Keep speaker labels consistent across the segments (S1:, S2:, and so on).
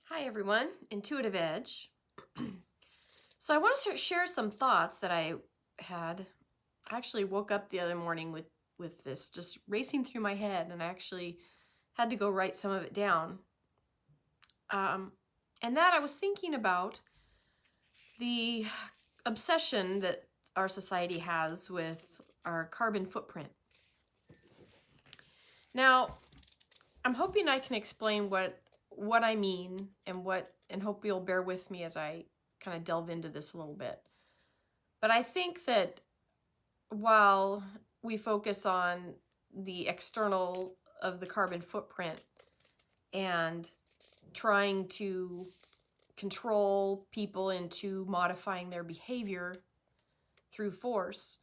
S1: Hi everyone, Intuitive Edge. So I want to share some thoughts that I had. I actually woke up the other morning with this just racing through my head, and I actually had to go write some of it down. And that I was thinking about the obsession that our society has with our carbon footprint. Now, I'm hoping I can explain what I mean and hope you'll bear with me as I kind of delve into this a little bit. But I think that while we focus on the external of the carbon footprint and trying to control people into modifying their behavior through force,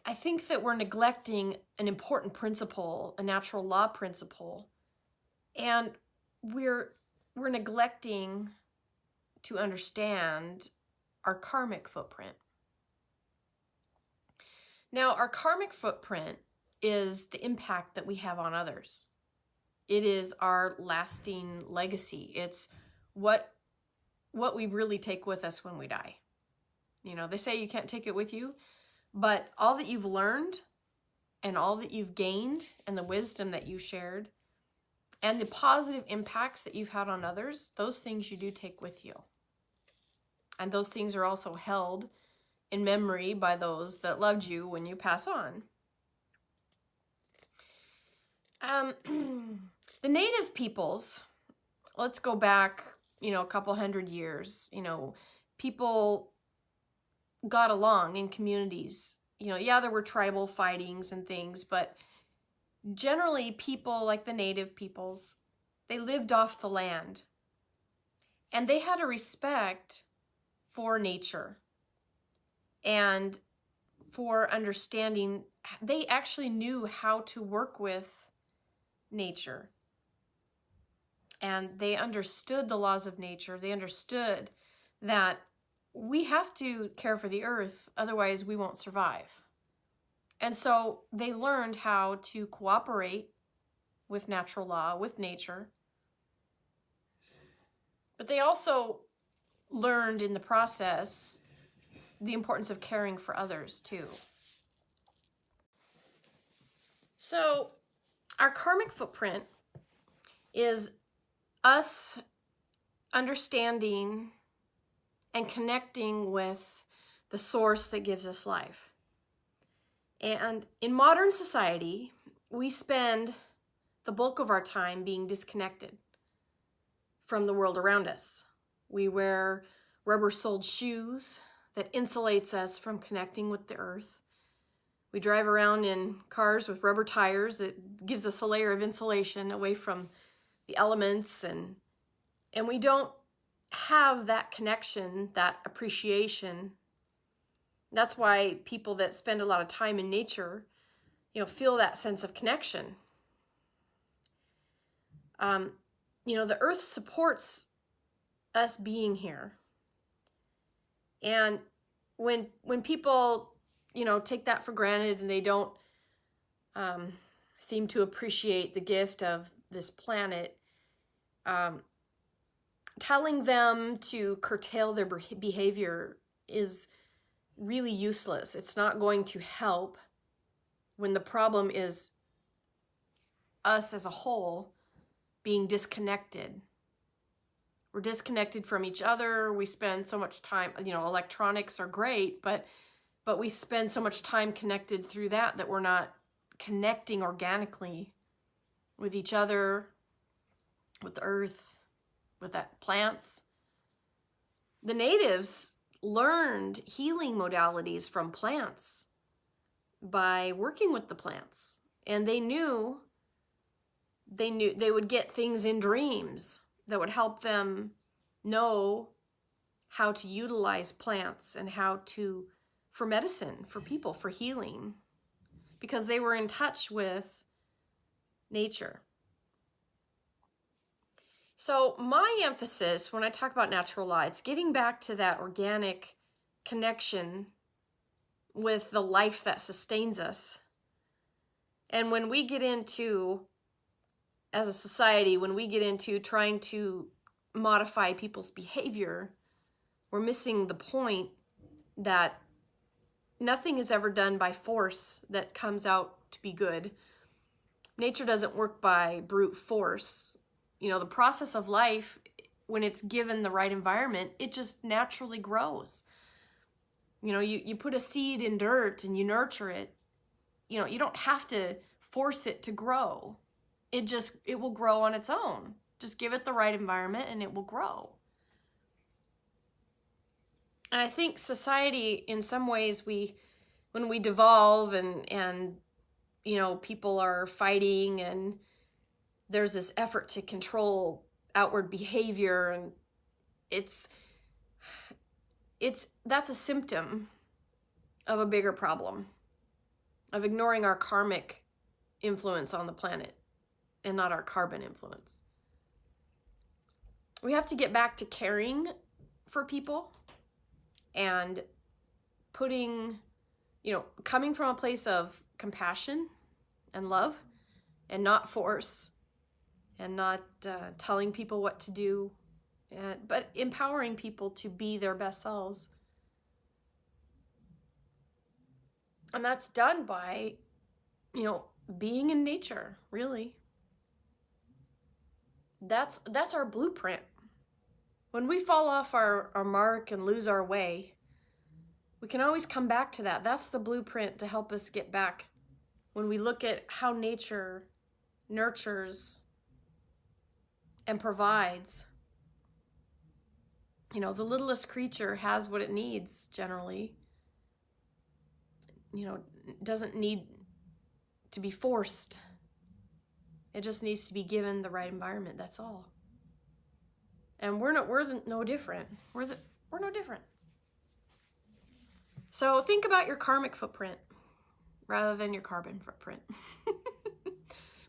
S1: I think that we're neglecting an important principle, a natural law principle, and we're neglecting to understand our karmic footprint. Now, our karmic footprint is the impact that we have on others. It is our lasting legacy. It's what we really take with us when we die. You know, they say you can't take it with you, but all that you've learned and all that you've gained and the wisdom that you shared and the positive impacts that you've had on others, those things you do take with you. And those things are also held in memory by those that loved you when you pass on. The native peoples, let's go back, a couple hundred years, people got along in communities. Yeah, there were tribal fightings and things, but generally people like the native peoples, they lived off the land. And they had a respect for nature and for understanding. They actually knew how to work with nature. And they understood the laws of nature. They understood that we have to care for the earth, otherwise we won't survive. And so they learned how to cooperate with natural law, with nature. But they also learned in the process the importance of caring for others too. So our karmic footprint is us understanding and connecting with the source that gives us life. And in modern society, we spend the bulk of our time being disconnected from the world around us. We wear rubber-soled shoes that insulates us from connecting with the earth. We drive around in cars with rubber tires that gives us a layer of insulation away from the elements, and we don't have that connection, that appreciation. That's why people that spend a lot of time in nature, feel that sense of connection. The earth supports us being here. And when people, take that for granted and they don't seem to appreciate the gift of this planet, telling them to curtail their behavior is really useless. It's not going to help when the problem is us as a whole being disconnected. We're disconnected from each other. We spend so much time, electronics are great, but we spend so much time connected through that we're not connecting organically with each other, with the earth, with that plants. The natives learned healing modalities from plants by working with the plants, and they knew they would get things in dreams that would help them know how to utilize plants and how to, for medicine, for people, for healing, because they were in touch with nature. So my emphasis when I talk about natural law, it's getting back to that organic connection with the life that sustains us. And when we get into, as a society, when we get into trying to modify people's behavior, we're missing the point that nothing is ever done by force that comes out to be good. Nature doesn't work by brute force. The process of life, when it's given the right environment, it just naturally grows. You put a seed in dirt and you nurture it. You don't have to force it to grow. It will grow on its own. Just give it the right environment and it will grow. And I think society, in some ways, when we devolve and people are fighting and there's this effort to control outward behavior, and that's a symptom of a bigger problem, of ignoring our karmic influence on the planet and not our carbon influence. We have to get back to caring for people and coming from a place of compassion and love and not force and not telling people what to do, but empowering people to be their best selves. And that's done by, being in nature, really. That's our blueprint. When we fall off our mark and lose our way, we can always come back to that. That's the blueprint to help us get back. When we look at how nature nurtures and provides, the littlest creature has what it needs generally. Doesn't need to be forced. It just needs to be given the right environment. That's all. And we're no different. We're no different. So think about your karmic footprint rather than your carbon footprint.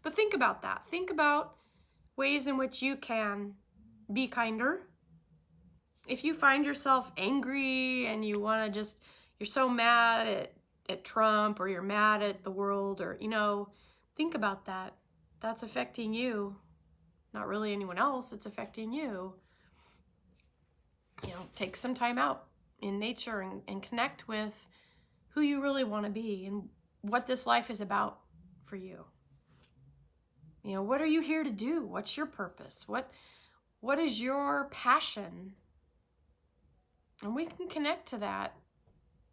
S1: But think about that. Think about ways in which you can be kinder. If you find yourself angry and you're so mad at Trump, or you're mad at the world, or, think about that. That's affecting you. Not really anyone else, it's affecting you. Take some time out in nature and connect with who you really want to be and what this life is about for you. What are you here to do? What's your purpose? What is your passion? And we can connect to that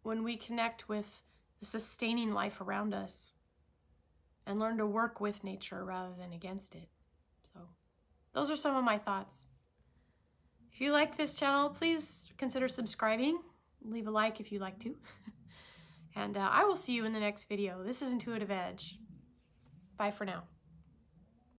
S1: when we connect with the sustaining life around us and learn to work with nature rather than against it. So those are some of my thoughts. If you like this channel, please consider subscribing. Leave a like if you like to. And I will see you in the next video. This is Intuitive Edge. Bye for now.